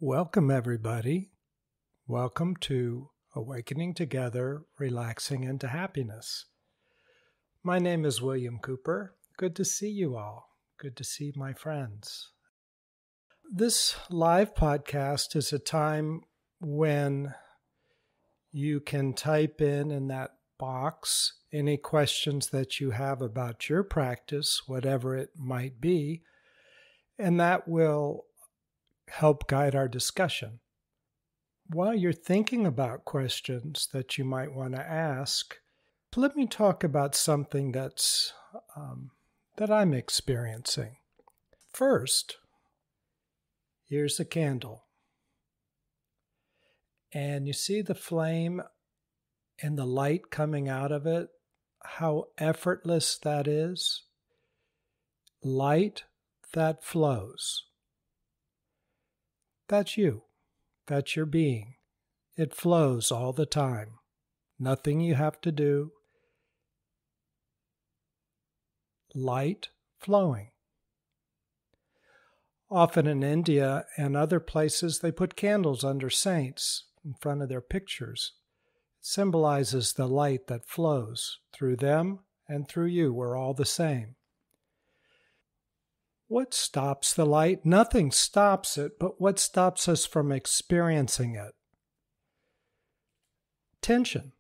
Welcome, everybody. Welcome to Awakening Together, Relaxing into Happiness. My name is William Cooper. Good to see you all. Good to see my friends. This live podcast is a time when you can type in that box any questions that you have about your practice, whatever it might be, and that will help guide our discussion. While you're thinking about questions that you might want to ask, let me talk about something that I'm experiencing. First, here's a candle. And you see the flame and the light coming out of it, how effortless that is. Light that flows. That's you. That's your being. It flows all the time. Nothing you have to do. Light flowing. Often in India and other places, they put candles under saints in front of their pictures. It symbolizes the light that flows through them and through you. We're all the same. What stops the light? Nothing stops it, but what stops us from experiencing it? Tension.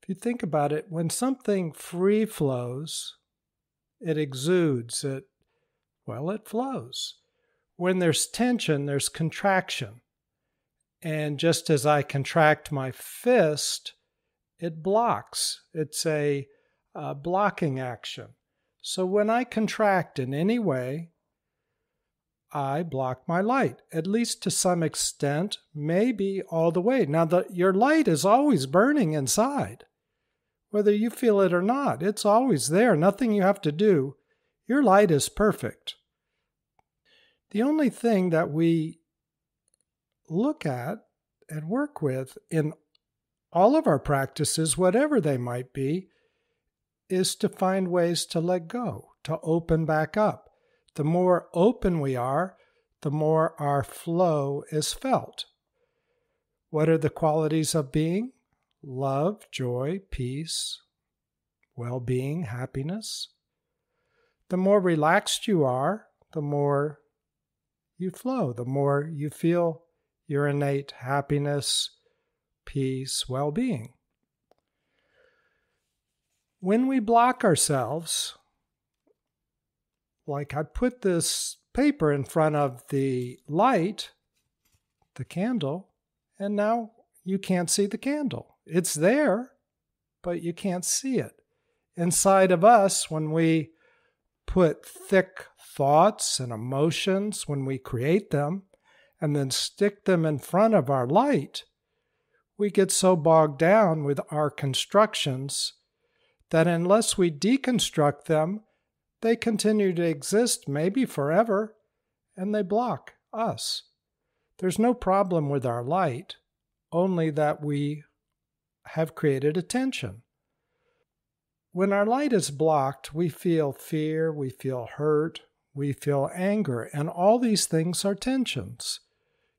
If you think about it, when something free flows, it exudes, it flows. When there's tension, there's contraction. And just as I contract my fist, it blocks. It's a blocking action. So when I contract in any way, I block my light, at least to some extent, maybe all the way. Now, your light is always burning inside. Whether you feel it or not, it's always there. Nothing you have to do. Your light is perfect. The only thing that we look at and work with in all of our practices, whatever they might be, is to find ways to let go, to open back up. The more open we are, the more our flow is felt. What are the qualities of being? Love, joy, peace, well-being, happiness. The more relaxed you are, the more you flow, the more you feel your innate happiness, peace, well-being. When we block ourselves, like I put this paper in front of the light, the candle, and now you can't see the candle. It's there, but you can't see it. Inside of us, when we put thick thoughts and emotions, when we create them, and then stick them in front of our light, we get so bogged down with our constructions that unless we deconstruct them, they continue to exist maybe forever, and they block us. There's no problem with our light, only that we have created a tension. When our light is blocked, we feel fear, we feel hurt, we feel anger, and all these things are tensions.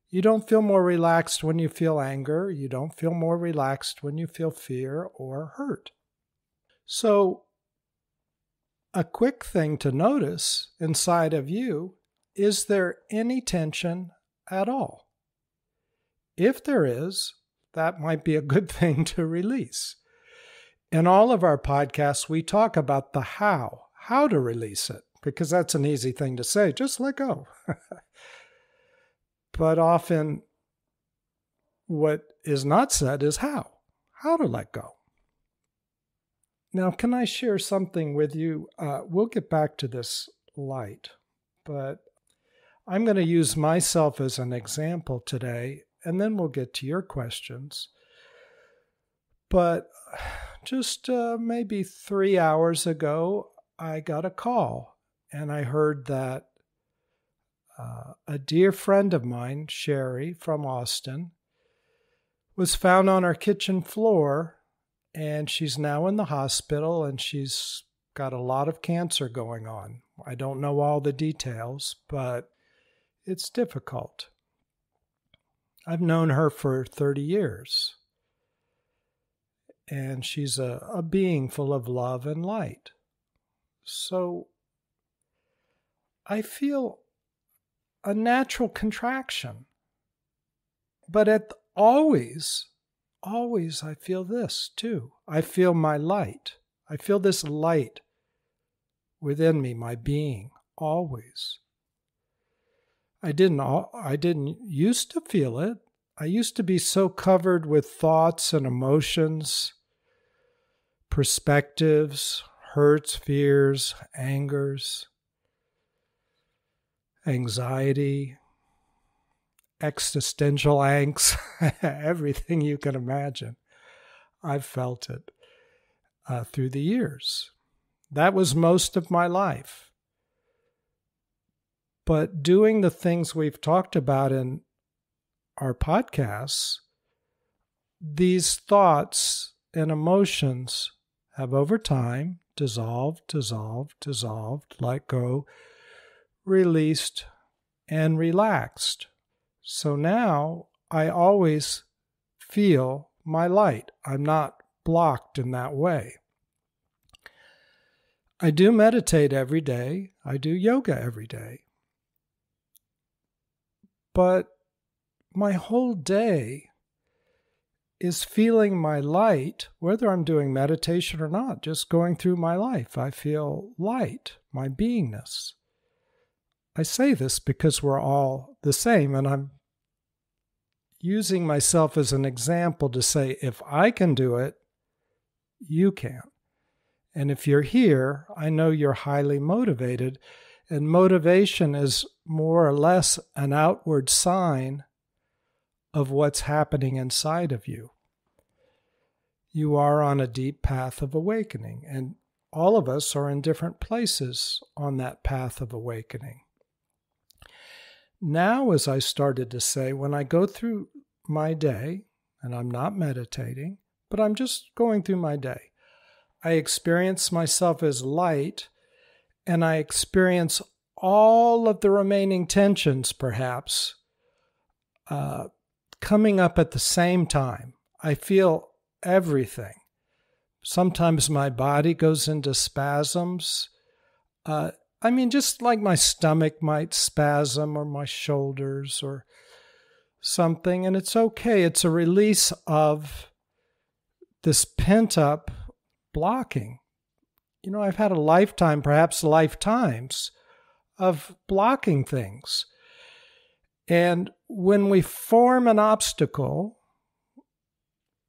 You don't feel more relaxed when you feel anger. You don't feel more relaxed when you feel fear or hurt. So, a quick thing to notice inside of you, is there any tension at all? If there is, that might be a good thing to release. In all of our podcasts, we talk about the how to release it, because that's an easy thing to say, just let go. But often what is not said is how to let go. Now, can I share something with you? We'll get back to this light, but I'm going to use myself as an example today, and then we'll get to your questions. But just maybe 3 hours ago, I got a call, and I heard that a dear friend of mine, Sherry from Austin, was found on our kitchen floor, and she's now in the hospital, and she's got a lot of cancer going on. I don't know all the details, but it's difficult. I've known her for 30 years. And she's a being full of love and light. So I feel a natural contraction. But always I feel this too. I feel my light. I feel this light within me, my being, always. I didn't used to feel it. I used to be so covered with thoughts and emotions, perspectives, hurts, fears, angers, anxiety, existential angst, everything you can imagine. I've felt it through the years. That was most of my life. But doing the things we've talked about in our podcasts, these thoughts and emotions have over time dissolved, let go, released, and relaxed. So now I always feel my light. I'm not blocked in that way. I do meditate every day. I do yoga every day. But my whole day is feeling my light, whether I'm doing meditation or not, just going through my life. I feel light, my beingness. I say this because we're all the same, and I'm using myself as an example to say, if I can do it, you can. And if you're here, I know you're highly motivated, and motivation is more or less an outward sign of what's happening inside of you. You are on a deep path of awakening, and all of us are in different places on that path of awakening. Now, as I started to say, when I go through my day, and I'm not meditating, but I'm just going through my day, I experience myself as light, and I experience all of the remaining tensions, perhaps, coming up at the same time. I feel everything. Sometimes my body goes into spasms. Just like my stomach might spasm, or my shoulders or something, and it's okay. It's a release of this pent-up blocking. I've had a lifetime, perhaps lifetimes, of blocking things. And when we form an obstacle,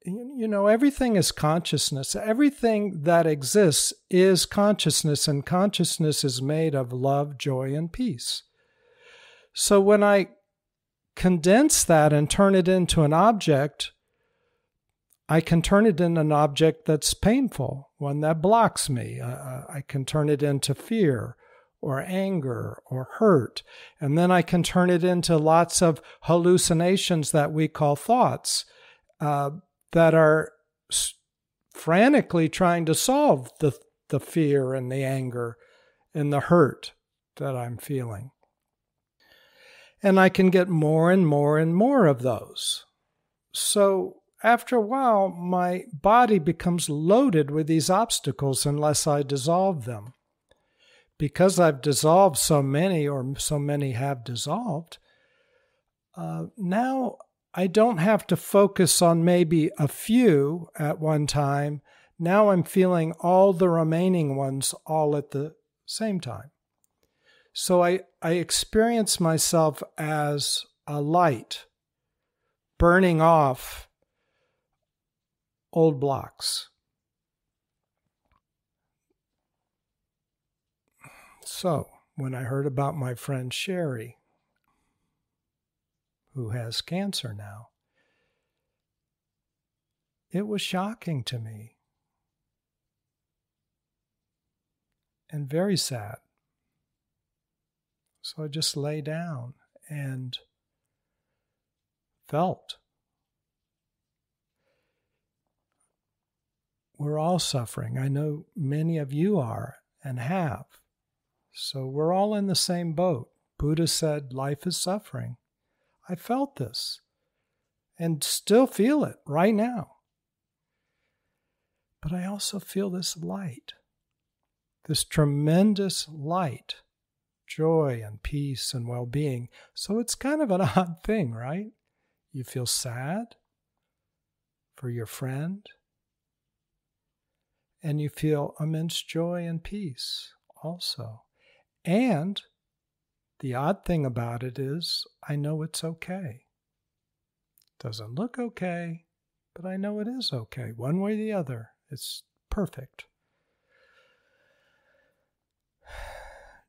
everything is consciousness. Everything that exists is consciousness, and consciousness is made of love, joy, and peace. So when I condense that and turn it into an object, I can turn it into an object that's painful, one that blocks me. I can turn it into fear or anger or hurt. And then I can turn it into lots of hallucinations that we call thoughts that are frantically trying to solve the fear and the anger and the hurt that I'm feeling. And I can get more and more and more of those. So after a while, my body becomes loaded with these obstacles unless I dissolve them. Because I've dissolved so many, or so many have dissolved, now I don't have to focus on maybe a few at one time. Now I'm feeling all the remaining ones all at the same time. So I experience myself as a light burning off old blocks. So when I heard about my friend Sherry, who has cancer now, it was shocking to me and very sad. So I just lay down and felt. We're all suffering. I know many of you are and have. So we're all in the same boat. Buddha said life is suffering. I felt this. and still feel it right now. But I also feel this light, this tremendous light, joy and peace and well-being. So it's kind of an odd thing, right? You feel sad for your friend, and you feel immense joy and peace also. And the odd thing about it is, I know it's okay. Doesn't look okay, but I know it is okay. One way or the other, it's perfect.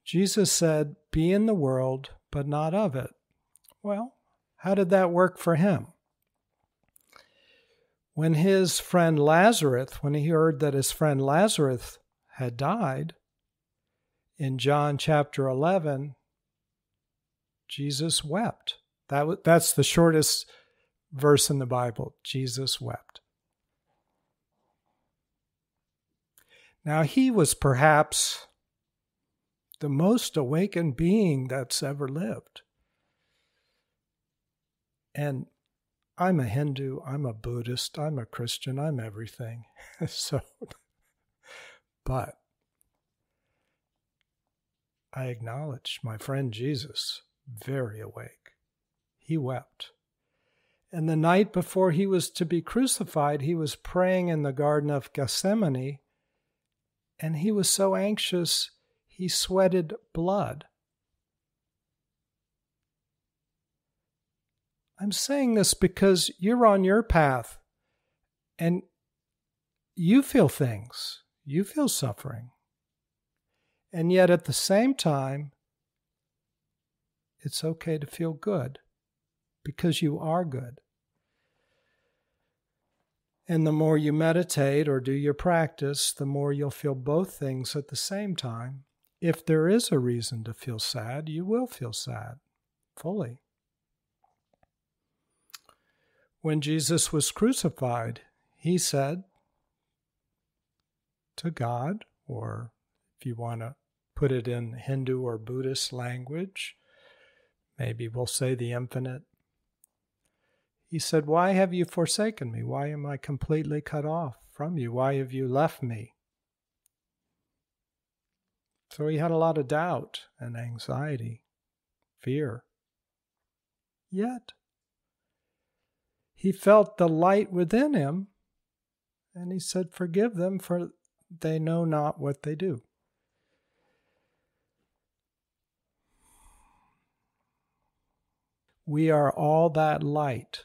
Jesus said, be in the world, but not of it. Well, how did that work for him? When his friend Lazarus, when he heard that his friend Lazarus had died, in John chapter 11, Jesus wept. That's the shortest verse in the Bible. Jesus wept. Now, he was perhaps the most awakened being that's ever lived. And I'm a Hindu, I'm a Buddhist, I'm a Christian, I'm everything. But I acknowledge my friend Jesus, very awake. He wept. And the night before he was to be crucified, he was praying in the Garden of Gethsemane, and he was so anxious, he sweated blood. I'm saying this because you're on your path, and you feel things, you feel suffering. And yet at the same time, it's okay to feel good, because you are good. And the more you meditate or do your practice, the more you'll feel both things at the same time. If there is a reason to feel sad, you will feel sad fully. When Jesus was crucified, he said to God, or if you want to put it in Hindu or Buddhist language, maybe we'll say the infinite. He said, why have you forsaken me? Why am I completely cut off from you? Why have you left me? So he had a lot of doubt and anxiety, fear. Yet, he felt the light within him, and he said, forgive them, for they know not what they do. We are all that light.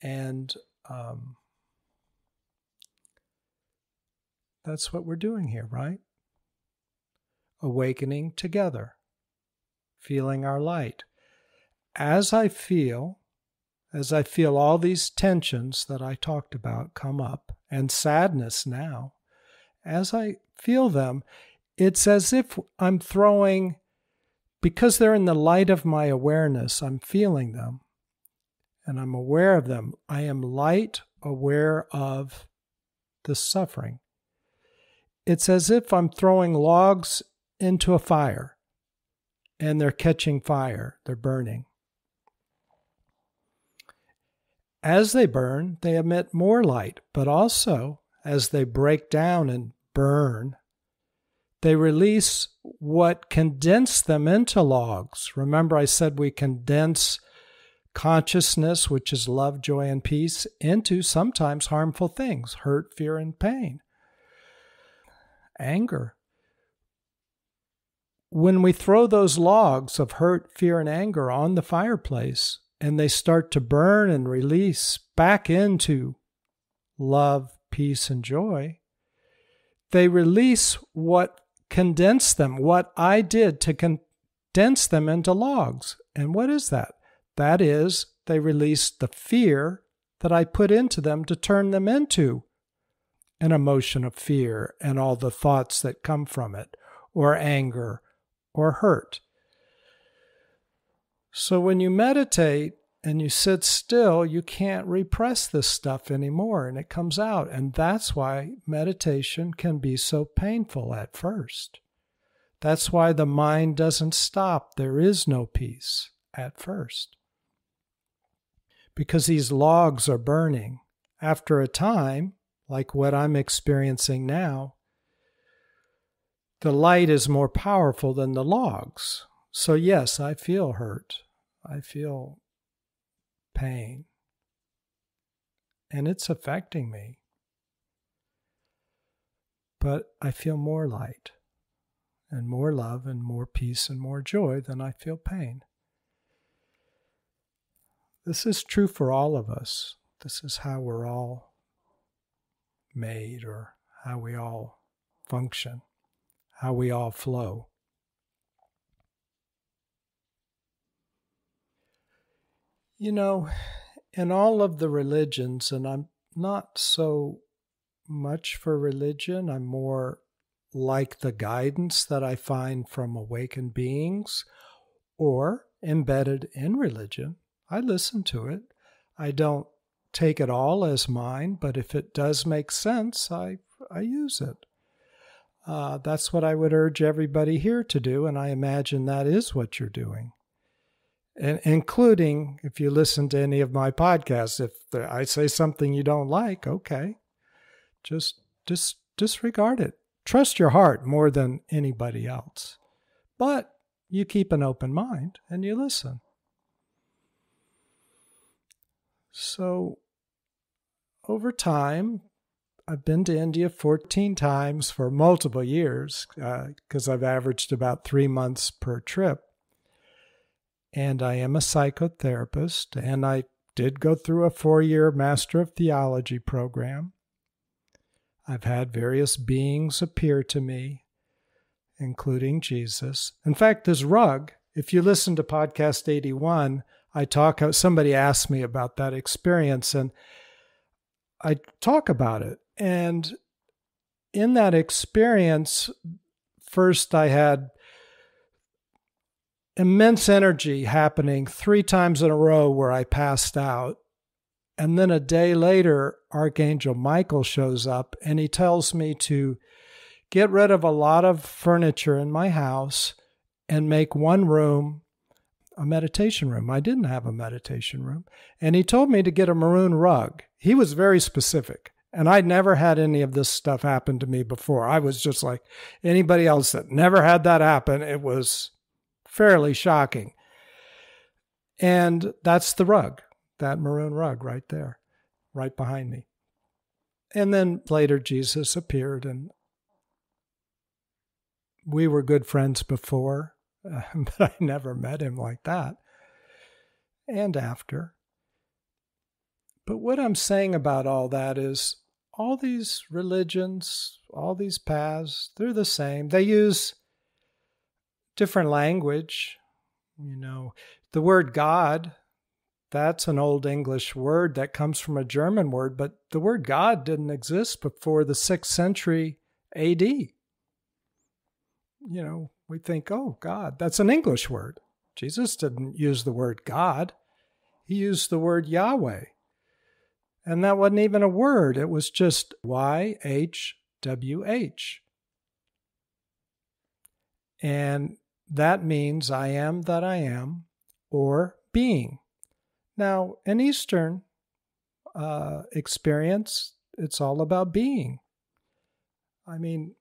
And that's what we're doing here, right? Awakening together, feeling our light. As I feel all these tensions that I talked about come up, and sadness now, as I feel them, it's as if I'm throwing, because they're in the light of my awareness, I'm feeling them. And I'm aware of them. I am light, aware of the suffering. It's as if I'm throwing logs into a fire, and they're catching fire, they're burning. As they burn, they emit more light, but also, as they break down and burn, they release what condensed them into logs. Remember, I said we condense consciousness, which is love, joy, and peace, into sometimes harmful things, hurt, fear, and pain. Anger. When we throw those logs of hurt, fear, and anger on the fireplace, and they start to burn and release back into love, peace, and joy, they release what condensed them, what I did to condense them into logs. And what is that? That is, they released the fear that I put into them to turn them into an emotion of fear and all the thoughts that come from it, or anger, or hurt. So when you meditate and you sit still, you can't repress this stuff anymore, and it comes out. And that's why meditation can be so painful at first. That's why the mind doesn't stop. There is no peace at first. because these logs are burning. After a time, like what I'm experiencing now, the light is more powerful than the logs. So yes, I feel hurt. I feel pain. And it's affecting me. But I feel more light and more love and more peace and more joy than I feel pain. This is true for all of us. This is how we're all made, or how we all function, how we all flow. You know, in all of the religions, and I'm not so much for religion, I'm more like the guidance that I find from awakened beings or embedded in religion. I listen to it. I don't take it all as mine, but if it does make sense, I use it. That's what I would urge everybody here to do, and I imagine that is what you're doing. And including, if you listen to any of my podcasts, if I say something you don't like, okay, just disregard it. Trust your heart more than anybody else. But you keep an open mind and you listen. So over time, I've been to India 14 times for multiple years because I've averaged about 3 months per trip. And I am a psychotherapist, and I did go through a 4-year Master of Theology program. I've had various beings appear to me, including Jesus. In fact, this rug, if you listen to podcast 81, somebody asked me about that experience, and I talk about it. And in that experience, first I had immense energy happening 3 times in a row where I passed out. And then a day later, Archangel Michael shows up and he tells me to get rid of a lot of furniture in my house and make one room a meditation room. I didn't have a meditation room. And he told me to get a maroon rug. He was very specific. And I'd never had any of this stuff happen to me before. I was just like anybody else that never had that happen. It was fairly shocking. And that's the rug, that maroon rug right there, right behind me. And then later Jesus appeared, and we were good friends before, but I never met him like that. And after. But what I'm saying about all that is all these religions, all these paths, they're the same. They use different language. You know, the word God, that's an old English word that comes from a German word, but the word God didn't exist before the 6th century AD. You know, we think, oh, God, that's an English word. Jesus didn't use the word God. He used the word Yahweh. And that wasn't even a word. It was just YHWH. And that means I am that I am, or being. Now, in Eastern experience, it's all about being. I mean,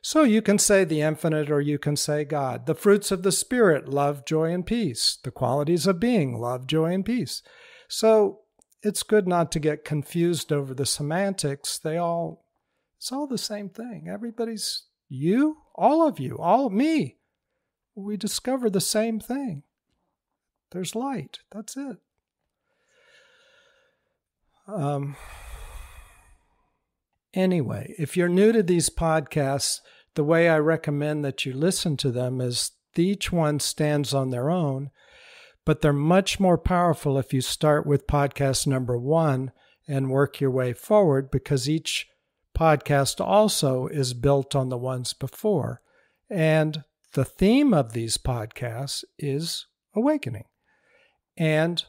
so you can say the infinite or you can say God. The fruits of the Spirit, love, joy, and peace. The qualities of being, love, joy, and peace. So it's good not to get confused over the semantics. It's all the same thing. Everybody's you, all of me. We discover the same thing. There's light. That's it. Anyway, if you're new to these podcasts, the way I recommend that you listen to them is each one stands on their own, but they're much more powerful if you start with podcast number 1 and work your way forward, because each podcast also is built on the ones before. And the theme of these podcasts is awakening. And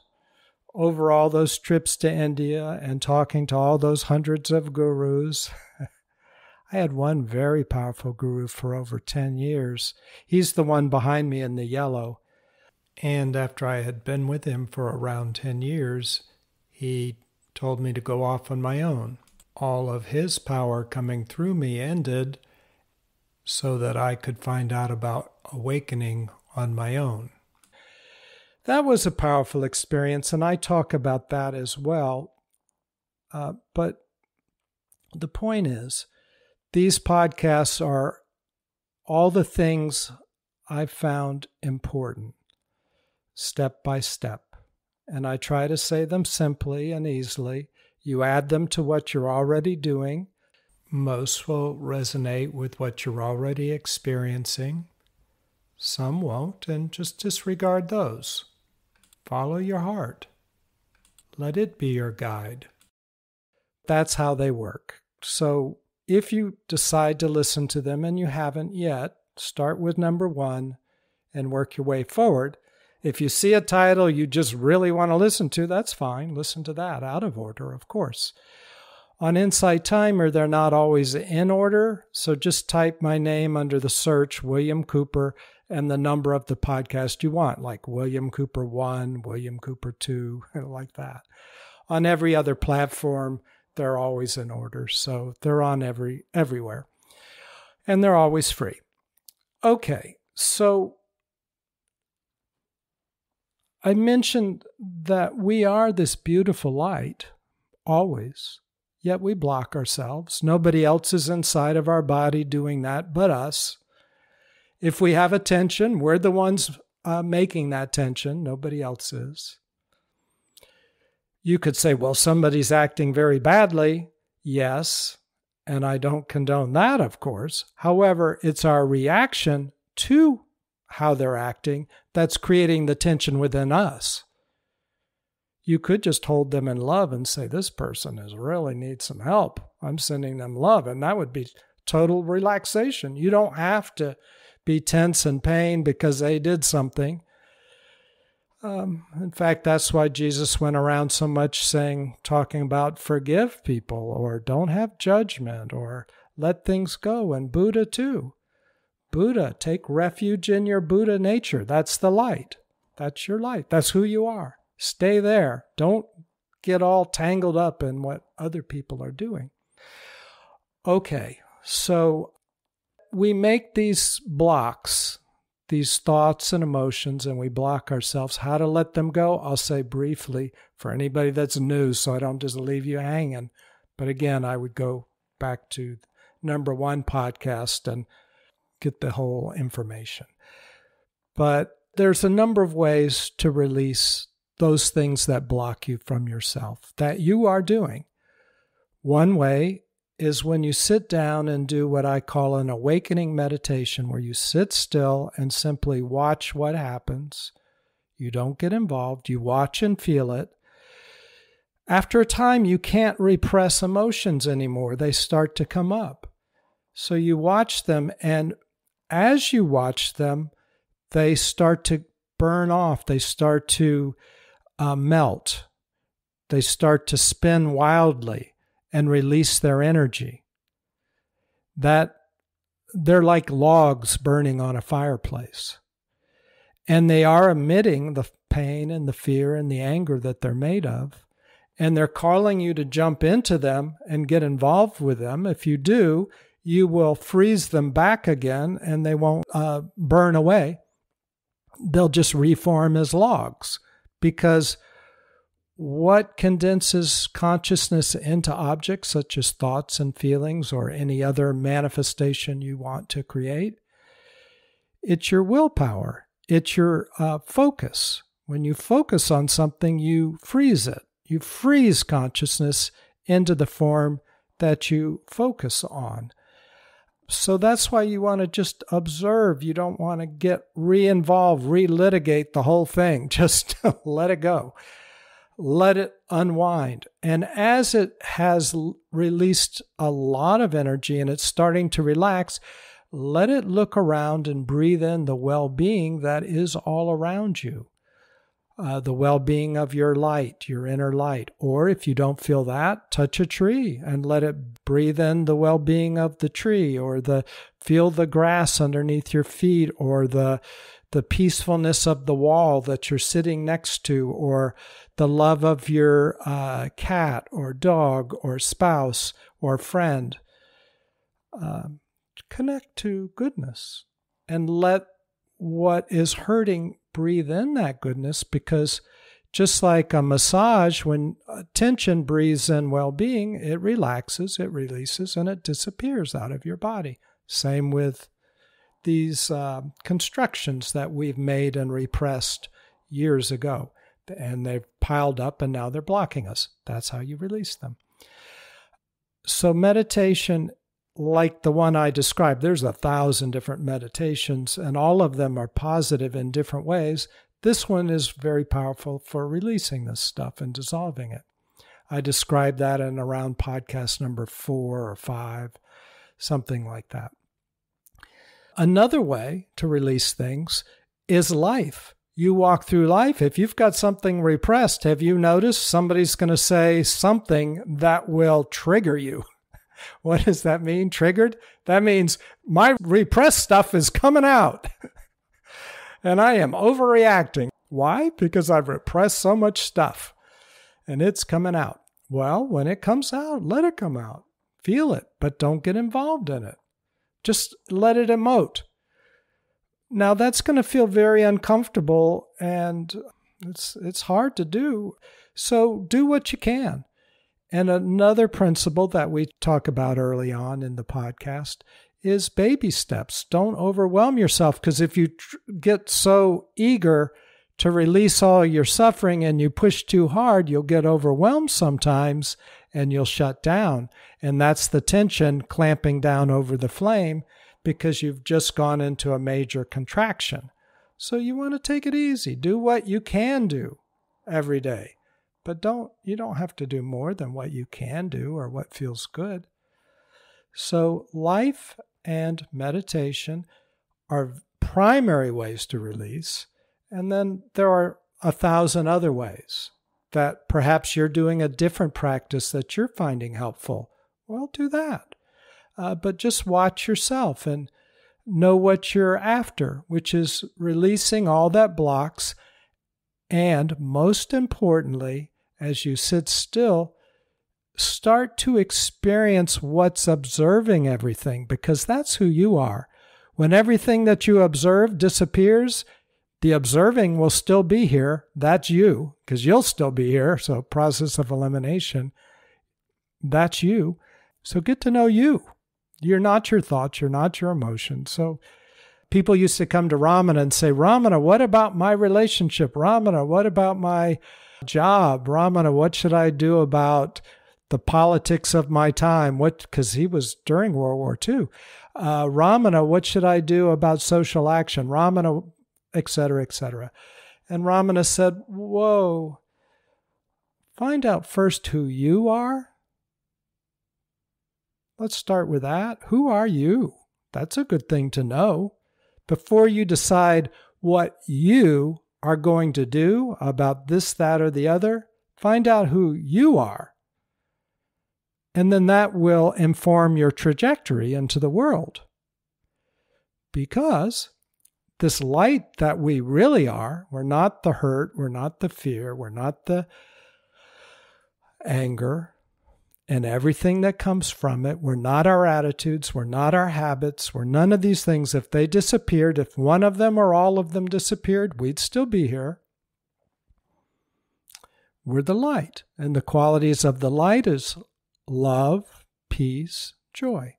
over all those trips to India and talking to all those hundreds of gurus, I had one very powerful guru for over 10 years. He's the one behind me in the yellow. And after I had been with him for around 10 years, He told me to go off on my own. All of his power coming through me ended so that I could find out about awakening on my own. That was a powerful experience, and I talk about that as well. But the point is, these podcasts are all the things I've found important, step by step. And I try to say them simply and easily. You add them to what you're already doing. Most will resonate with what you're already experiencing. Some won't, and just disregard those. Follow your heart. Let it be your guide. That's how they work. So if you decide to listen to them and you haven't yet, start with number 1 and work your way forward. If you see a title you just really want to listen to, that's fine. Listen to that out of order, of course. On Insight Timer, they're not always in order, so just type my name under the search, William Cooper, and the number of the podcast you want, like William Cooper 1, William Cooper 2, like that. On every other platform, they're always in order, so they're on everywhere. And they're always free. Okay, so I mentioned that we are this beautiful light, always, yet we block ourselves. Nobody else is inside of our body doing that but us. If we have a tension, we're the ones making that tension. Nobody else is. You could say, well, somebody's acting very badly. Yes, and I don't condone that, of course. However, it's our reaction to how they're acting that's creating the tension within us. You could just hold them in love and say, this person really needs some help. I'm sending them love. And that would be total relaxation. You don't have to be tense and pain because they did something. In fact, that's why Jesus went around so much talking about forgive people or don't have judgment or let things go. And Buddha too. Buddha, take refuge in your Buddha nature. That's the light. That's your light. That's who you are. Stay there. Don't get all tangled up in what other people are doing. Okay, so we make these blocks, these thoughts and emotions, and we block ourselves. How to let them go? I'll say briefly for anybody that's new so I don't just leave you hanging. But again, I would go back to number 1 podcast and get the whole information. But there's a number of ways to release those things that block you from yourself that you are doing. One way is when you sit down and do what I call an awakening meditation, where you sit still and simply watch what happens. You don't get involved. You watch and feel it. After a time, you can't repress emotions anymore. They start to come up. So you watch them, and as you watch them, they start to burn off. They start to melt. They start to spin wildly and release their energy. That they're like logs burning on a fireplace. And they are emitting the pain and the fear and the anger that they're made of. And they're calling you to jump into them and get involved with them. If you do, you will freeze them back again and they won't burn away. They'll just reform as logs, because what condenses consciousness into objects such as thoughts and feelings or any other manifestation you want to create? It's your willpower. It's your focus. When you focus on something, you freeze it. You freeze consciousness into the form that you focus on. So that's why you want to just observe. You don't want to get re-involved, relitigate the whole thing. Just let it go. Let it unwind. And as it has released a lot of energy and it's starting to relax, let it look around and breathe in the well-being that is all around you. The well-being of your light, your inner light. Or if you don't feel that, touch a tree and let it breathe in the well-being of the tree, or feel the grass underneath your feet, or the the peacefulness of the wall that you're sitting next to, or the love of your cat or dog or spouse or friend. Connect to goodness and let what is hurting breathe in that goodness, because just like a massage, when tension breathes in well-being, it relaxes, it releases, and it disappears out of your body. Same with these constructions that we've made and repressed years ago, and they've piled up and now they're blocking us. That's how you release them. So meditation, like the one I described, there's 1,000 different meditations, and all of them are positive in different ways. This one is very powerful for releasing this stuff and dissolving it. I described that in around podcast number 4 or 5, something like that. Another way to release things is life. You walk through life. If you've got something repressed, have you noticed somebody's going to say something that will trigger you? What does that mean, triggered? That means my repressed stuff is coming out and I am overreacting. Why? Because I've repressed so much stuff and it's coming out. Well, when it comes out, let it come out. Feel it, but don't get involved in it. Just let it emote. Now, that's going to feel very uncomfortable, and it's hard to do. So do what you can. And another principle that we talk about early on in the podcast is baby steps. Don't overwhelm yourself, because if you get so eager to release all your suffering and you push too hard, you'll get overwhelmed sometimes and you'll shut down. And that's the tension clamping down over the flame, because you've just gone into a major contraction. So you want to take it easy. Do what you can do every day. But you don't have to do more than what you can do or what feels good. So life and meditation are primary ways to release. And then there are 1,000 other ways that perhaps you're doing a different practice that you're finding helpful. Well, do that. But just watch yourself and know what you're after, which is releasing all that blocks. And most importantly, as you sit still, start to experience what's observing everything, because that's who you are. When everything that you observe disappears, the observing will still be here. That's you, because you'll still be here. So process of elimination, that's you. So get to know you. You're not your thoughts. You're not your emotions. So people used to come to Ramana and say, Ramana, what about my relationship? Ramana, what about my job? Ramana, what should I do about the politics of my time? Because he was during World War II. Ramana, what should I do about social action? Ramana, et cetera, et cetera. And Ramana said, whoa, find out first who you are. Let's start with that. Who are you? That's a good thing to know. Before you decide what you are going to do about this, that, or the other, find out who you are. And then that will inform your trajectory into the world. Because this light that we really are, we're not the hurt, we're not the fear, we're not the anger, and everything that comes from it. We're not our attitudes. We're not our habits. We're none of these things. If they disappeared, if one of them or all of them disappeared, we'd still be here. We're the light. And the qualities of the light is love, peace, joy.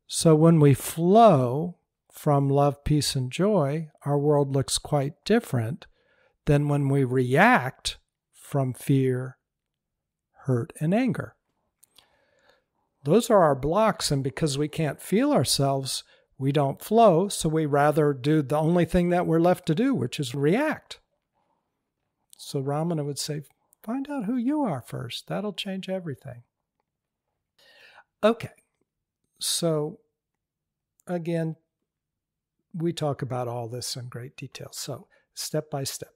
So when we flow from love, peace, and joy, our world looks quite different than when we react from fear, hurt, and anger. Those are our blocks, and because we can't feel ourselves, we don't flow, so we rather do the only thing that we're left to do, which is react. So Ramana would say, find out who you are first. That'll change everything. Okay, so again, we talk about all this in great detail, so step by step.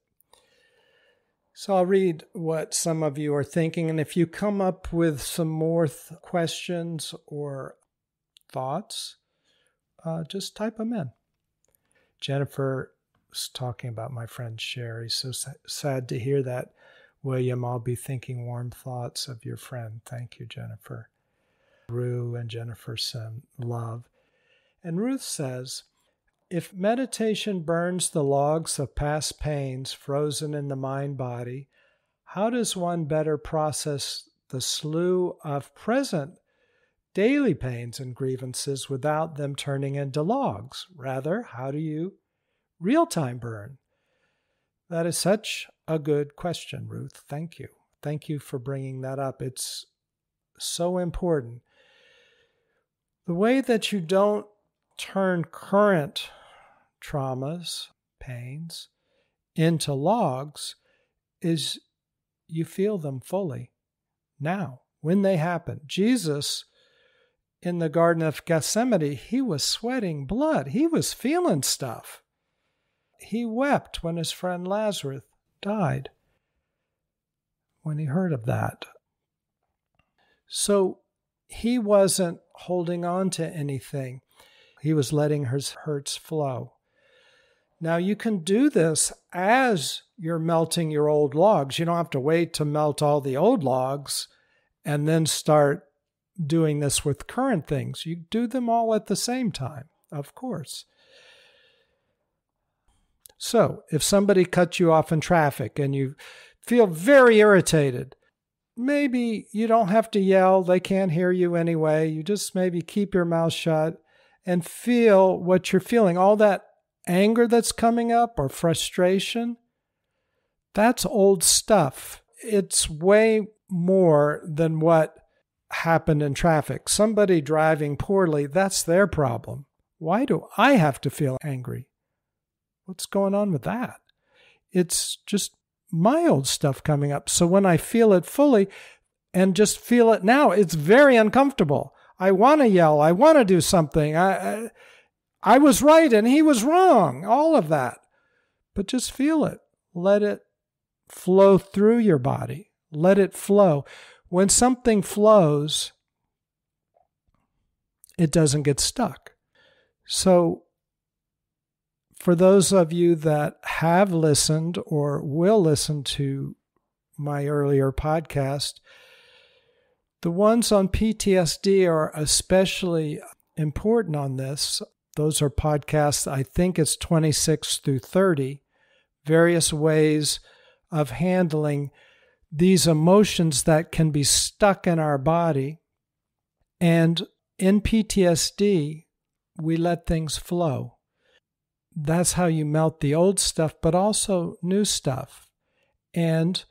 So I'll read what some of you are thinking, and if you come up with some more questions or thoughts, just type them in. Jennifer was talking about my friend Sherry. So sad to hear that, William. I'll be thinking warm thoughts of your friend. Thank you, Jennifer. Rue and Jennifer send love. And Ruth says, if meditation burns the logs of past pains frozen in the mind-body, how does one better process the slew of present daily pains and grievances without them turning into logs? Rather, how do you real-time burn? That is such a good question, Ruth. Thank you. Thank you for bringing that up. It's so important. The way that you don't turn current traumas, pains, into logs is you feel them fully now, when they happen. Jesus, in the Garden of Gethsemane, he was sweating blood. He was feeling stuff. He wept when his friend Lazarus died, when he heard of that. So he wasn't holding on to anything. He was letting his hurts flow. Now you can do this as you're melting your old logs. You don't have to wait to melt all the old logs and then start doing this with current things. You do them all at the same time, of course. So if somebody cuts you off in traffic and you feel very irritated, maybe you don't have to yell. They can't hear you anyway. You just maybe keep your mouth shut and feel what you're feeling. All that anger that's coming up or frustration, that's old stuff. It's way more than what happened in traffic. Somebody driving poorly, that's their problem. Why do I have to feel angry? What's going on with that? It's just my old stuff coming up. So when I feel it fully and just feel it now, it's very uncomfortable. I want to yell. I want to do something. I was right and he was wrong. All of that. But just feel it. Let it flow through your body. Let it flow. When something flows, it doesn't get stuck. So for those of you that have listened or will listen to my earlier podcast, the ones on PTSD are especially important on this. Those are podcasts, I think it's 26 through 30, various ways of handling these emotions that can be stuck in our body. And in PTSD, we let things flow. That's how you melt the old stuff, but also new stuff. And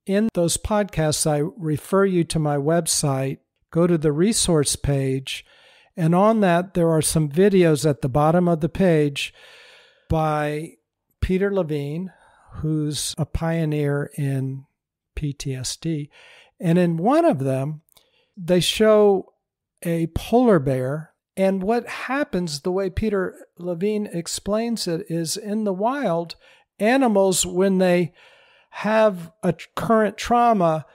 in those podcasts, I refer you to my website. Go to the resource page, and on that, there are some videos at the bottom of the page by Peter Levine, who's a pioneer in PTSD. And in one of them, they show a polar bear. And what happens, the way Peter Levine explains it, is in the wild, animals, when they have a current trauma,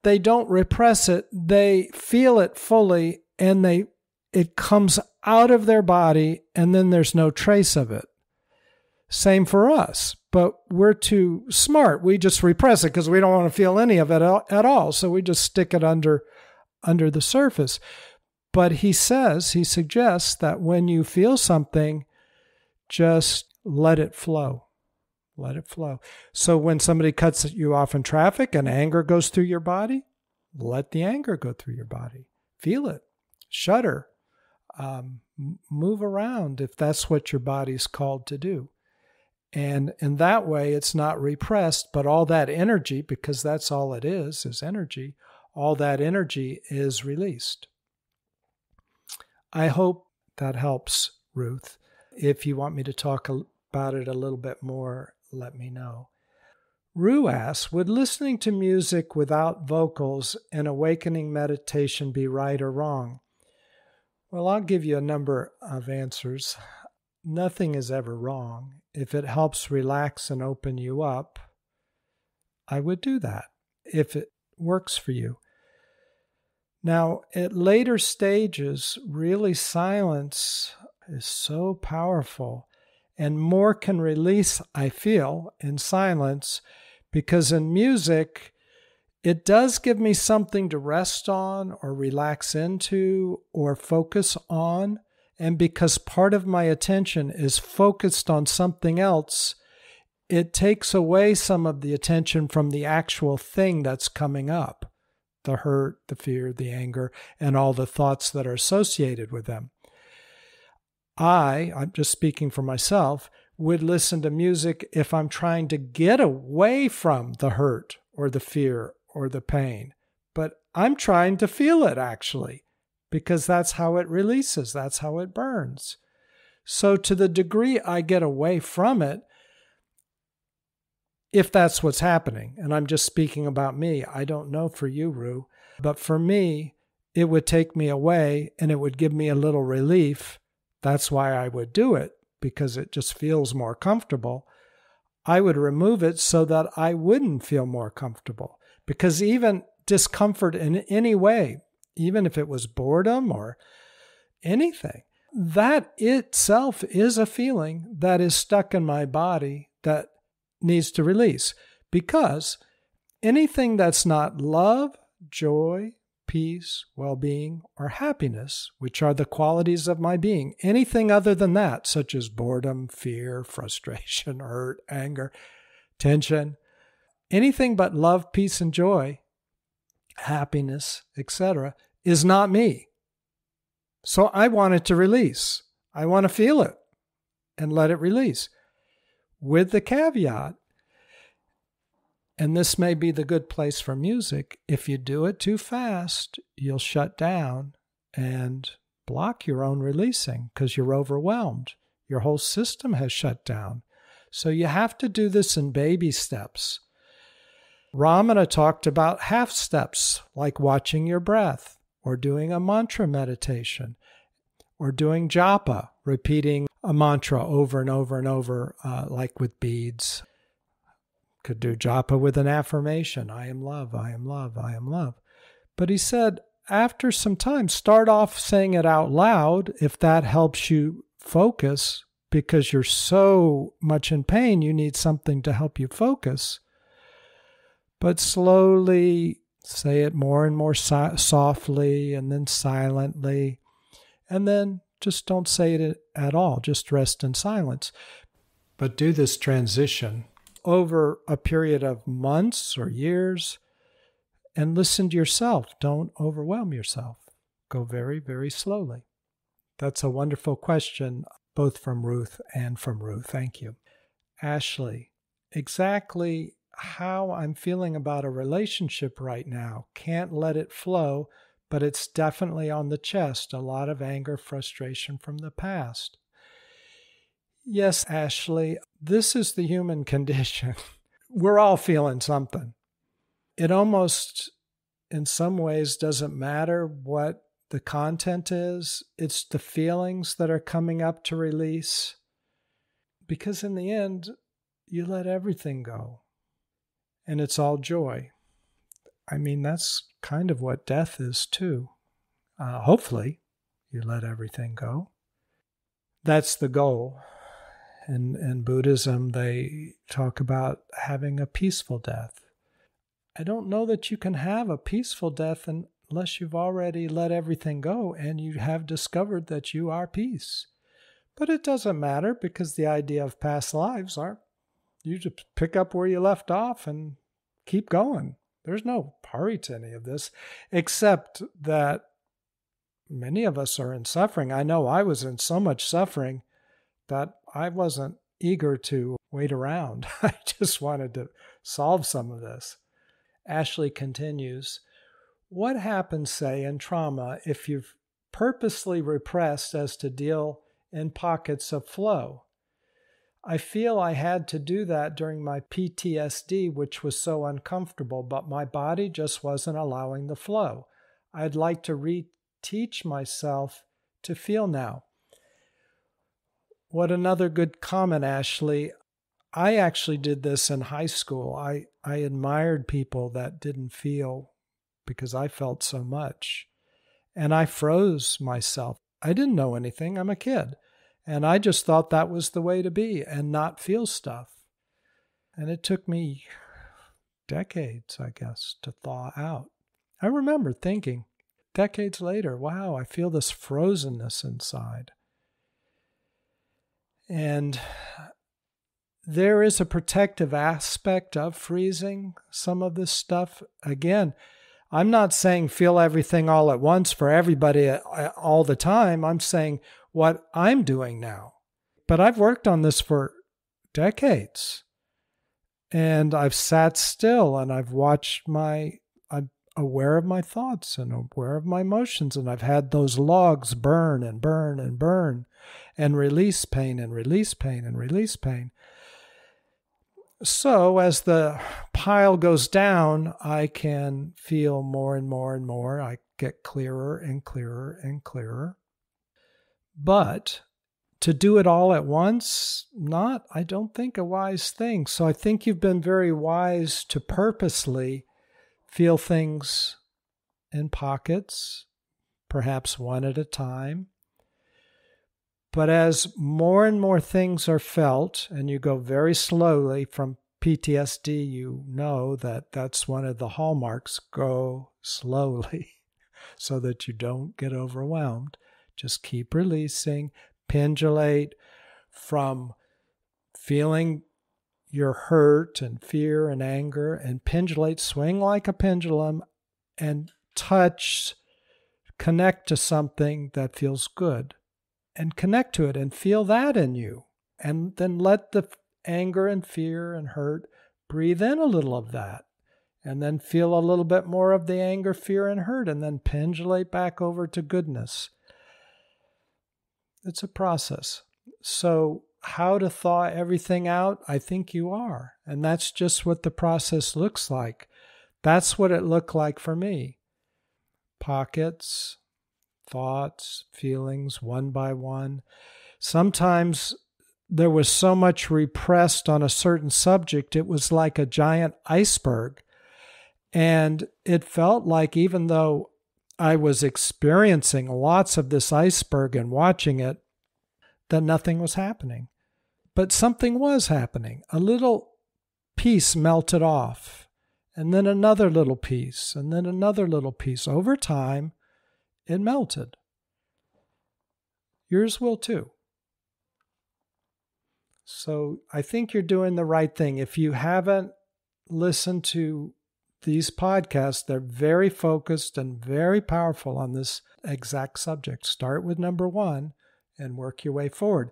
they don't repress it. They feel it fully, and it comes out of their body, and then there's no trace of it. Same for us, but we're too smart. We just repress it because we don't want to feel any of it at all. So we just stick it under the surface. But he suggests that when you feel something, just let it flow. Let it flow. So when somebody cuts you off in traffic and anger goes through your body, let the anger go through your body. Feel it. Shudder. Move around if that's what your body's called to do. And in that way, it's not repressed, but all that energy, because that's all it is energy, all that energy is released. I hope that helps, Ruth. If you want me to talk about it a little bit more, let me know. Rue asks, would listening to music without vocals in awakening meditation be right or wrong? Well, I'll give you a number of answers. Nothing is ever wrong. If it helps relax and open you up, I would do that if it works for you. Now, at later stages, really silence is so powerful. And more can release, I feel, in silence, because in music, it does give me something to rest on or relax into or focus on. And because part of my attention is focused on something else, it takes away some of the attention from the actual thing that's coming up, the hurt, the fear, the anger, and all the thoughts that are associated with them. I'm just speaking for myself, would listen to music if I'm trying to get away from the hurt or the fear or the pain. But I'm trying to feel it, actually, because that's how it releases. That's how it burns. So to the degree I get away from it, if that's what's happening, and I'm just speaking about me, I don't know for you, Rue, but for me, it would take me away and it would give me a little relief. That's why I would do it, because it just feels more comfortable. I would remove it so that I wouldn't feel more comfortable, because even discomfort in any way, even if it was boredom or anything, that itself is a feeling that is stuck in my body that needs to release. Because anything that's not love, joy, peace, well-being, or happiness, which are the qualities of my being, anything other than that, such as boredom, fear, frustration, hurt, anger, tension, anything but love, peace, and joy, happiness, etc., is not me. So I want it to release. I want to feel it and let it release. With the caveat, and this may be the good place for music, if you do it too fast, you'll shut down and block your own releasing because you're overwhelmed. Your whole system has shut down. So you have to do this in baby steps. Ramana talked about half steps, like watching your breath, or doing a mantra meditation, or doing japa, repeating a mantra over and over and over, like with beads. Could do japa with an affirmation, I am love, I am love, I am love. But he said, after some time, start off saying it out loud if that helps you focus, because you're so much in pain, you need something to help you focus. But slowly say it more and more softly, and then silently, and then just don't say it at all. Just rest in silence. But do this transition over a period of months or years, and listen to yourself. Don't overwhelm yourself. Go very, very slowly. That's a wonderful question, both from Ruth and from Rue. Thank you. Ashley, exactly how I'm feeling about a relationship right now. Can't let it flow, but it's definitely on the chest. A lot of anger, frustration from the past. Yes, Ashley, this is the human condition. We're all feeling something. It almost, in some ways, doesn't matter what the content is. It's the feelings that are coming up to release. Because in the end, you let everything go. And it's all joy. I mean, that's kind of what death is too. Hopefully, you let everything go. That's the goal. In Buddhism, they talk about having a peaceful death. I don't know that you can have a peaceful death unless you've already let everything go and you have discovered that you are peace. But it doesn't matter, because the idea of past lives aren't. You just pick up where you left off and keep going. There's no hurry to any of this, except that many of us are in suffering. I know I was in so much suffering that I wasn't eager to wait around. I just wanted to solve some of this. Ashley continues, what happens, say, in trauma if you've purposely repressed as to deal in pockets of flow? I feel I had to do that during my PTSD, which was so uncomfortable, but my body just wasn't allowing the flow. I'd like to reteach myself to feel now. What another good comment, Ashley. I actually did this in high school. I admired people that didn't feel, because I felt so much. And I froze myself. I didn't know anything. I'm a kid. And I just thought that was the way to be and not feel stuff. And it took me decades, I guess, to thaw out. I remember thinking, decades later, wow, I feel this frozenness inside. And there is a protective aspect of freezing some of this stuff. Again, I'm not saying feel everything all at once for everybody all the time. I'm saying what I'm doing now. But I've worked on this for decades. And I've sat still and I've watched I'm aware of my thoughts and aware of my emotions. And I've had those logs burn and burn and burn and release pain and release pain and release pain. So as the pile goes down, I can feel more and more and more. I get clearer and clearer and clearer. But to do it all at once, I don't think, a wise thing. So I think you've been very wise to purposely feel things in pockets, perhaps one at a time. But as more and more things are felt, and you go very slowly from PTSD, you know that that's one of the hallmarks. Go slowly so that you don't get overwhelmed. Just keep releasing, pendulate from feeling your hurt and fear and anger, and pendulate, swing like a pendulum, and touch, connect to something that feels good. And connect to it and feel that in you. And then let the anger and fear and hurt breathe in a little of that. And then feel a little bit more of the anger, fear, and hurt. And then pendulate back over to goodness. It's a process. So how to thaw everything out? I think you are. And that's just what the process looks like. That's what it looked like for me. Pockets, thoughts, feelings, one by one. Sometimes there was so much repressed on a certain subject, it was like a giant iceberg. And it felt like, even though I was experiencing lots of this iceberg and watching it, that nothing was happening. But something was happening. A little piece melted off, and then another little piece, and then another little piece. Over time, it melted. Yours will too. So I think you're doing the right thing. If you haven't listened to these podcasts, they're very focused and very powerful on this exact subject. Start with number 1 and work your way forward.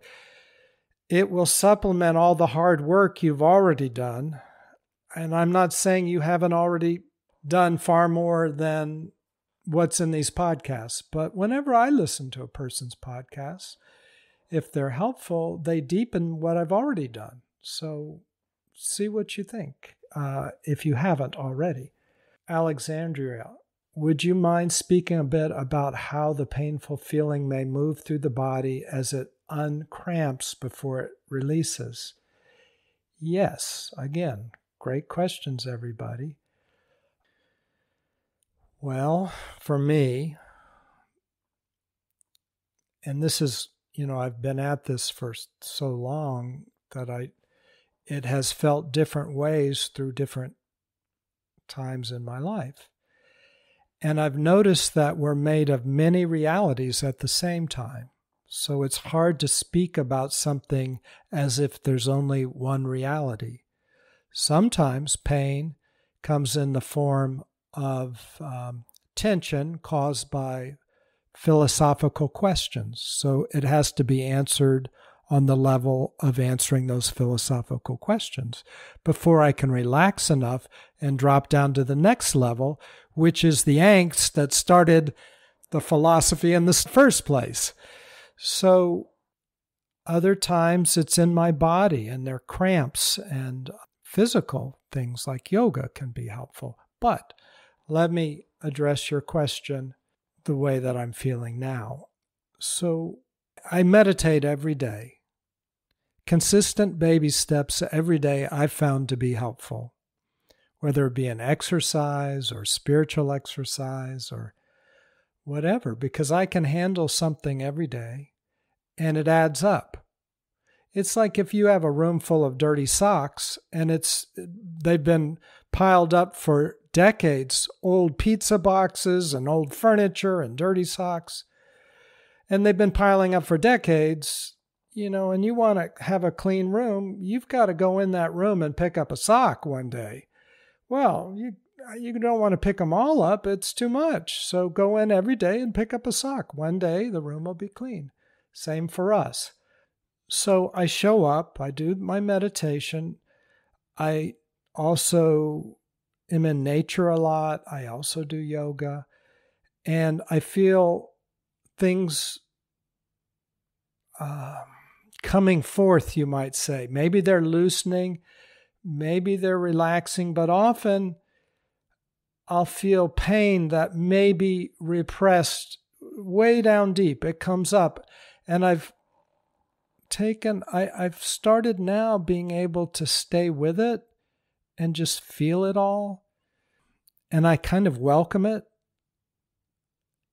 It will supplement all the hard work you've already done. And I'm not saying you haven't already done far more than what's in these podcasts. But whenever I listen to a person's podcast, if they're helpful, they deepen what I've already done. So see what you think, if you haven't already. Alexandria, would you mind speaking a bit about how the painful feeling may move through the body as it uncramps before it releases? Yes, again, great questions, everybody. Well, for me, and this is, I've been at this for so long that it has felt different ways through different times in my life. And I've noticed that we're made of many realities at the same time. So it's hard to speak about something as if there's only one reality. Sometimes pain comes in the form of tension caused by philosophical questions. So it has to be answered on the level of answering those philosophical questions before I can relax enough and drop down to the next level, which is the angst that started the philosophy in the first place. So other times it's in my body and there are cramps, and physical things like yoga can be helpful. But let me address your question the way that I'm feeling now. So I meditate every day. Consistent baby steps every day I've found to be helpful, whether it be an exercise or spiritual exercise or whatever, because I can handle something every day. and it adds up. It's like if you have a room full of dirty socks and they've been piled up for decades, old pizza boxes and old furniture and dirty socks, and they've been piling up for decades, and you want to have a clean room, you've got to go in that room and pick up a sock one day. Well, you don't want to pick them all up. It's too much. So go in every day and pick up a sock. One day the room will be clean. Same for us. So I show up, I do my meditation. I also am in nature a lot. I also do yoga. And I feel things coming forth, you might say. Maybe they're loosening, maybe they're relaxing, but often I'll feel pain that may be repressed way down deep. It comes up, and I've started now being able to stay with it and just feel it all. And I kind of welcome it.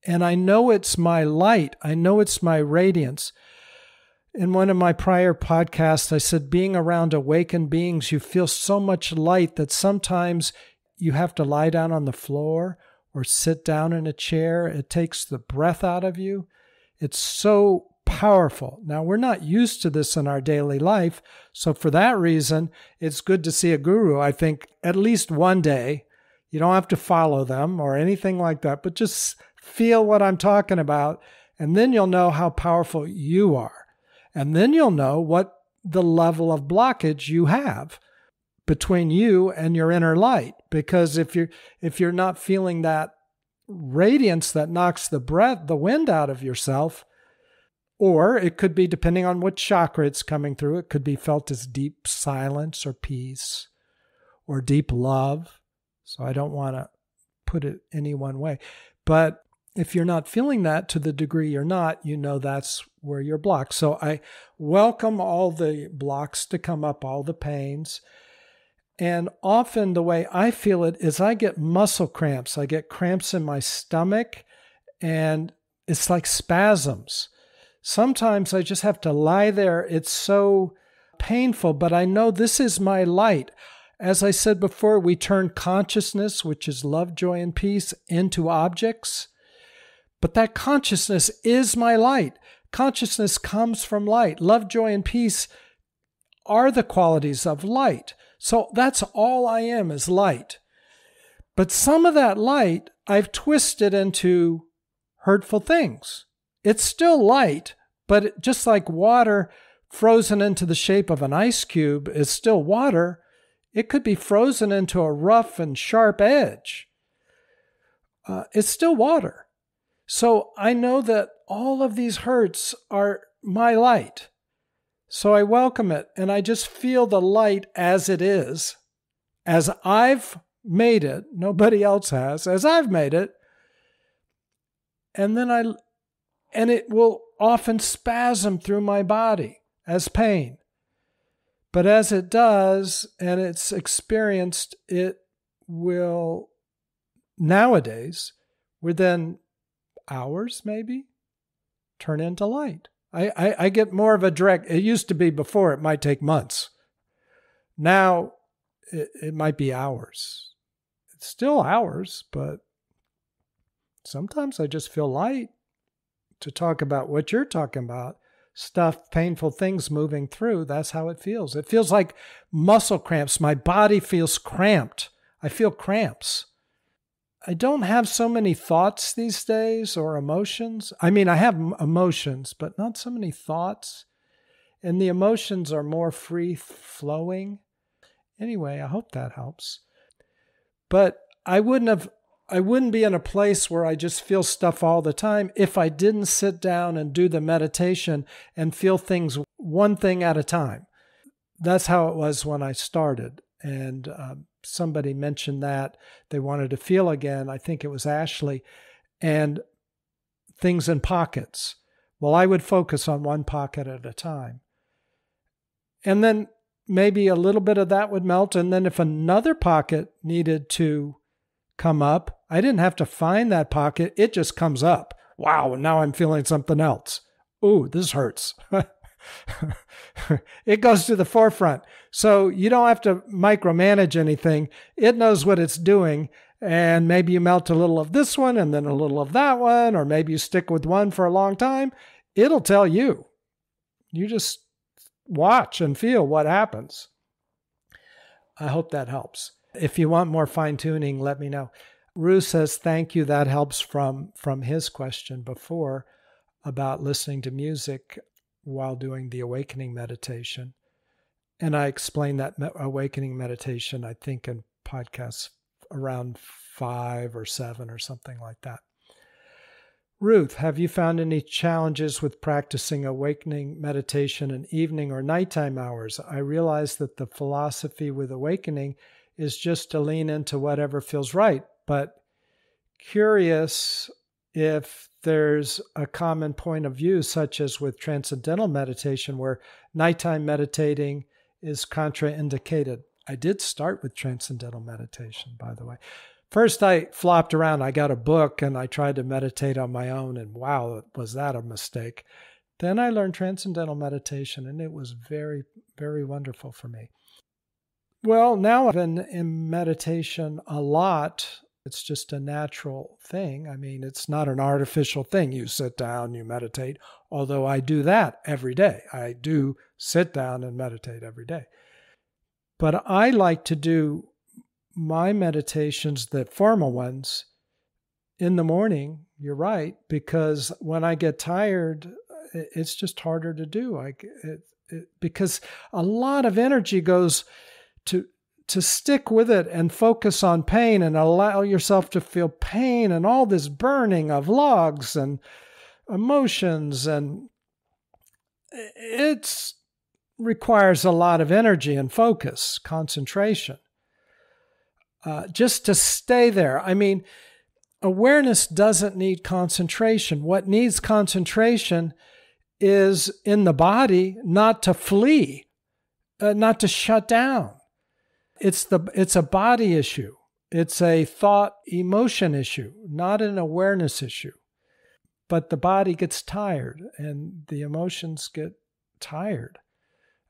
And I know it's my light. I know it's my radiance. In one of my prior podcasts, I said, being around awakened beings, you feel so much light that sometimes you have to lie down on the floor or sit down in a chair. It takes the breath out of you. It's so powerful. Now, we're not used to this in our daily life. So for that reason, it's good to see a guru, I think, at least one day. You don't have to follow them or anything like that, but just feel what I'm talking about. And then you'll know how powerful you are. And then you'll know what the level of blockage you have between you and your inner light. Because if you're not feeling that radiance that knocks the wind out of yourself, or it could be, depending on what chakra it's coming through, it could be felt as deep silence or peace or deep love. So I don't want to put it any one way. But if you're not feeling that to the degree you're not, that's where you're blocked. So I welcome all the blocks to come up, all the pains. And often the way I feel it is I get muscle cramps. I get cramps in my stomach, and it's like spasms. Sometimes I just have to lie there. It's so painful, but I know this is my light. As I said before, we turn consciousness, which is love, joy, and peace, into objects. But that consciousness is my light. Consciousness comes from light. Love, joy, and peace are the qualities of light. So that's all I am, is light. But some of that light I've twisted into hurtful things. It's still light, but just like water frozen into the shape of an ice cube is still water, it could be frozen into a rough and sharp edge. It's still water. So I know that all of these hurts are my light. So I welcome it, and I just feel the light as it is, as I've made it. Nobody else has, as I've made it. And it will often spasm through my body as pain. But as it does, and it's experienced, it will, nowadays, within hours maybe, turn into light. I get more of a direct, it used to be before, it might take months. Now, it might be hours. It's still hours, but sometimes I just feel light. To talk about what you're talking about, stuff, painful things moving through, that's how it feels. It feels like muscle cramps. My body feels cramped. I feel cramps. I don't have so many thoughts these days or emotions. I mean, I have emotions, but not so many thoughts. And the emotions are more free flowing. Anyway, I hope that helps. But I wouldn't be in a place where I just feel stuff all the time if I didn't sit down and do the meditation and feel things one thing at a time. That's how it was when I started. And somebody mentioned that they wanted to feel again. I think it was Ashley. And things in pockets. Well, I would focus on one pocket at a time. And then maybe a little bit of that would melt. And then if another pocket needed to come up, I didn't have to find that pocket. It just comes up. Wow, now I'm feeling something else. ooh, this hurts. It goes to the forefront. So you don't have to micromanage anything. It knows what it's doing. And maybe you melt a little of this one and then a little of that one, or maybe you stick with one for a long time. It'll tell you. You just watch and feel what happens. I hope that helps. If you want more fine-tuning, let me know. Rue says, thank you. That helps from his question before about listening to music while doing the awakening meditation. And I explained that awakening meditation, I think, in podcasts around 5 or 7 or something like that. Ruth, have you found any challenges with practicing awakening meditation in evening or nighttime hours? I realize that the philosophy with awakening is just to lean into whatever feels right, but curious if there's a common point of view, such as with transcendental meditation, where nighttime meditating is contraindicated. I did start with transcendental meditation, by the way. First, I flopped around. I got a book and I tried to meditate on my own, and wow, was that a mistake. Then I learned transcendental meditation, and it was very, very wonderful for me. Well, now I've been in meditation a lot. It's just a natural thing. I mean, it's not an artificial thing. You sit down, you meditate, although I do that every day. I do sit down and meditate every day. But I like to do my meditations, the formal ones, in the morning. You're right, because when I get tired, it's just harder to do. Because a lot of energy goes to stick with it and focus on pain and allow yourself to feel pain and all this burning of logs and emotions. And it requires a lot of energy and focus, concentration, just to stay there. I mean, awareness doesn't need concentration. What needs concentration is in the body, not to flee, not to shut down. It's a body issue. It's a thought emotion issue, not an awareness issue. But the body gets tired and the emotions get tired.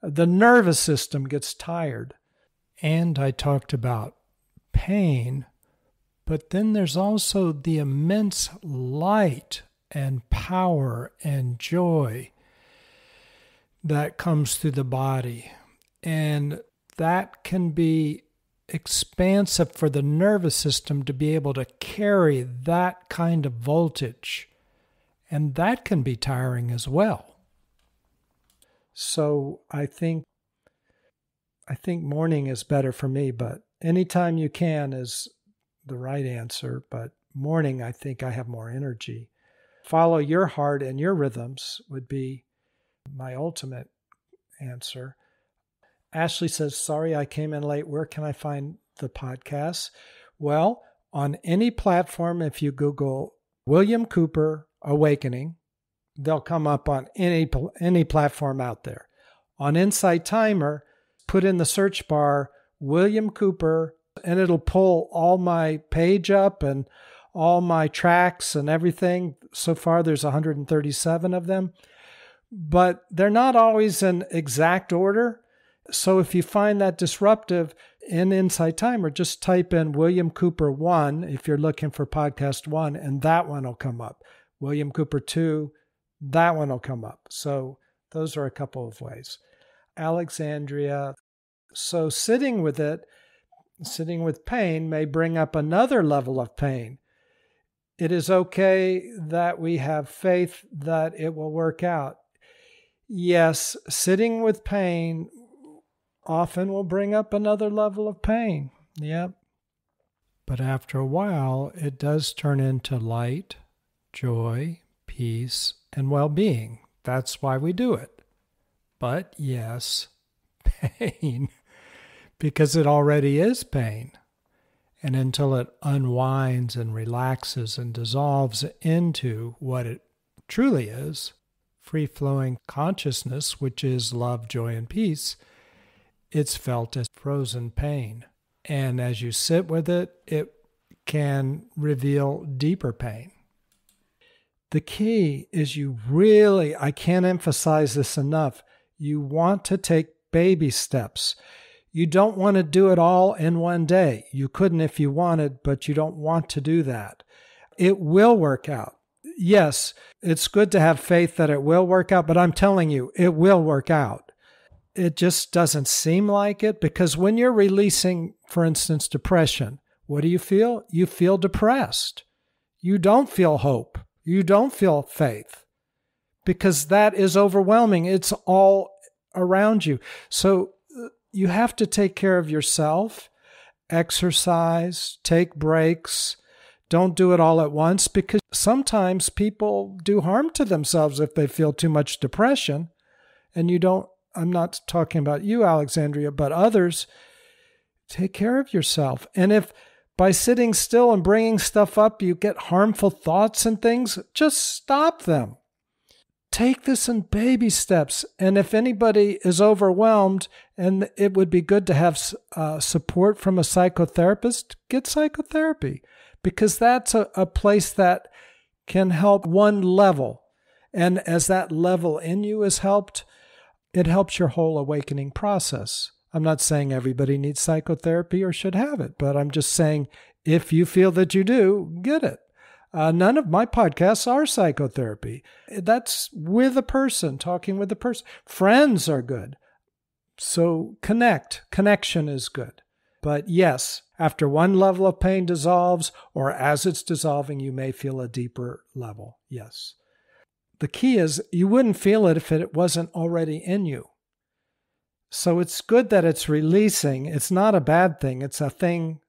The nervous system gets tired. And I talked about pain, but then there's also the immense light and power and joy that comes through the body. And that can be expansive for the nervous system to be able to carry that kind of voltage. And that can be tiring as well. So I think morning is better for me, but anytime you can is the right answer. But morning, I think I have more energy. Follow your heart and your rhythms would be my ultimate answer. Ashley says, sorry, I came in late. Where can I find the podcasts? Well, on any platform, if you Google William Cooper Awakening, they'll come up on any platform out there. On Insight Timer, put in the search bar William Cooper, and it'll pull all my page up and all my tracks and everything. So far, there's 137 of them, but they're not always in exact order. So if you find that disruptive in Insight Timer, just type in William Cooper 1 if you're looking for podcast 1, and that one will come up. William Cooper 2, that one will come up. So those are a couple of ways. Alexandria, so sitting with pain may bring up another level of pain. It is okay that we have faith that it will work out. Yes, sitting with pain often will bring up another level of pain. Yep. But after a while, it does turn into light, joy, peace, and well-being. That's why we do it. But yes, pain, because it already is pain. And until it unwinds and relaxes and dissolves into what it truly is, free-flowing consciousness, which is love, joy, and peace, it's felt as frozen pain. And as you sit with it, it can reveal deeper pain. The key is you really, I can't emphasize this enough, you want to take baby steps. You don't want to do it all in one day. You couldn't if you wanted, but you don't want to do that. It will work out. Yes, it's good to have faith that it will work out, but I'm telling you, it will work out. It just doesn't seem like it, because when you're releasing, for instance, depression, what do you feel? You feel depressed. You don't feel hope. You don't feel faith, because that is overwhelming. It's all around you. So you have to take care of yourself, exercise, take breaks. Don't do it all at once, because sometimes people do harm to themselves if they feel too much depression. And you don't, I'm not talking about you, Alexandria, but others. Take care of yourself. And if by sitting still and bringing stuff up, you get harmful thoughts and things, just stop them. Take this in baby steps. And if anybody is overwhelmed, and it would be good to have support from a psychotherapist, get psychotherapy, because that's a place that can help one level. And as that level in you is helped, it helps your whole awakening process. I'm not saying everybody needs psychotherapy or should have it, but I'm just saying if you feel that you do, get it. None of my podcasts are psychotherapy. That's with a person, talking with a person. Friends are good. So connection is good. But yes, after one level of pain dissolves, or as it's dissolving, you may feel a deeper level. Yes. The key is you wouldn't feel it if it wasn't already in you. So it's good that it's releasing. It's not a bad thing. It's a thing,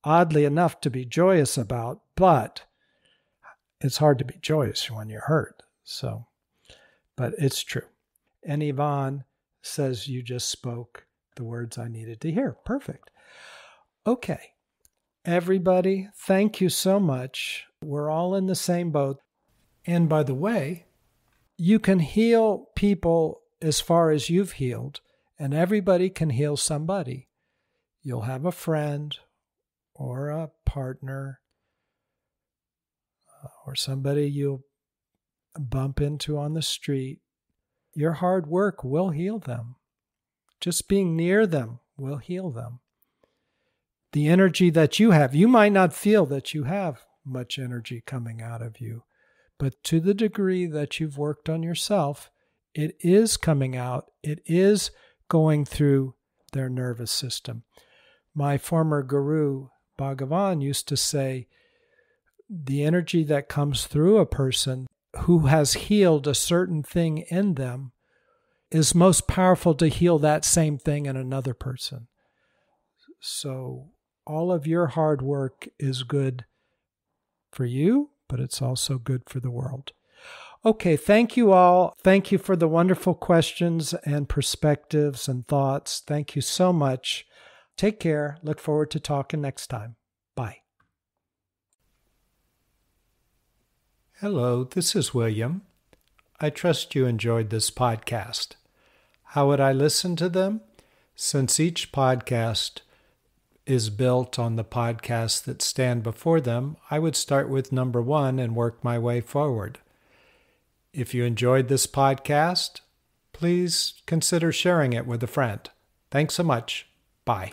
oddly enough, to be joyous about, but it's hard to be joyous when you're hurt. So, but it's true. And Yvonne says, you just spoke the words I needed to hear. Perfect. Okay. Everybody, thank you so much. We're all in the same boat. And by the way, you can heal people as far as you've healed, and everybody can heal somebody. You'll have a friend or a partner or somebody you'll bump into on the street. Your hard work will heal them. Just being near them will heal them. The energy that you have, you might not feel that you have much energy coming out of you, but to the degree that you've worked on yourself, it is coming out. It is going through their nervous system. My former guru, Bhagavan, used to say, the energy that comes through a person who has healed a certain thing in them is most powerful to heal that same thing in another person. So all of your hard work is good for you, but it's also good for the world. Okay, thank you all. Thank you for the wonderful questions and perspectives and thoughts. Thank you so much. Take care. Look forward to talking next time. Bye. Hello, this is William. I trust you enjoyed this podcast. How would I listen to them? Since each podcast is built on the podcasts that stand before them, I would start with number 1 and work my way forward. If you enjoyed this podcast, please consider sharing it with a friend. Thanks so much. Bye.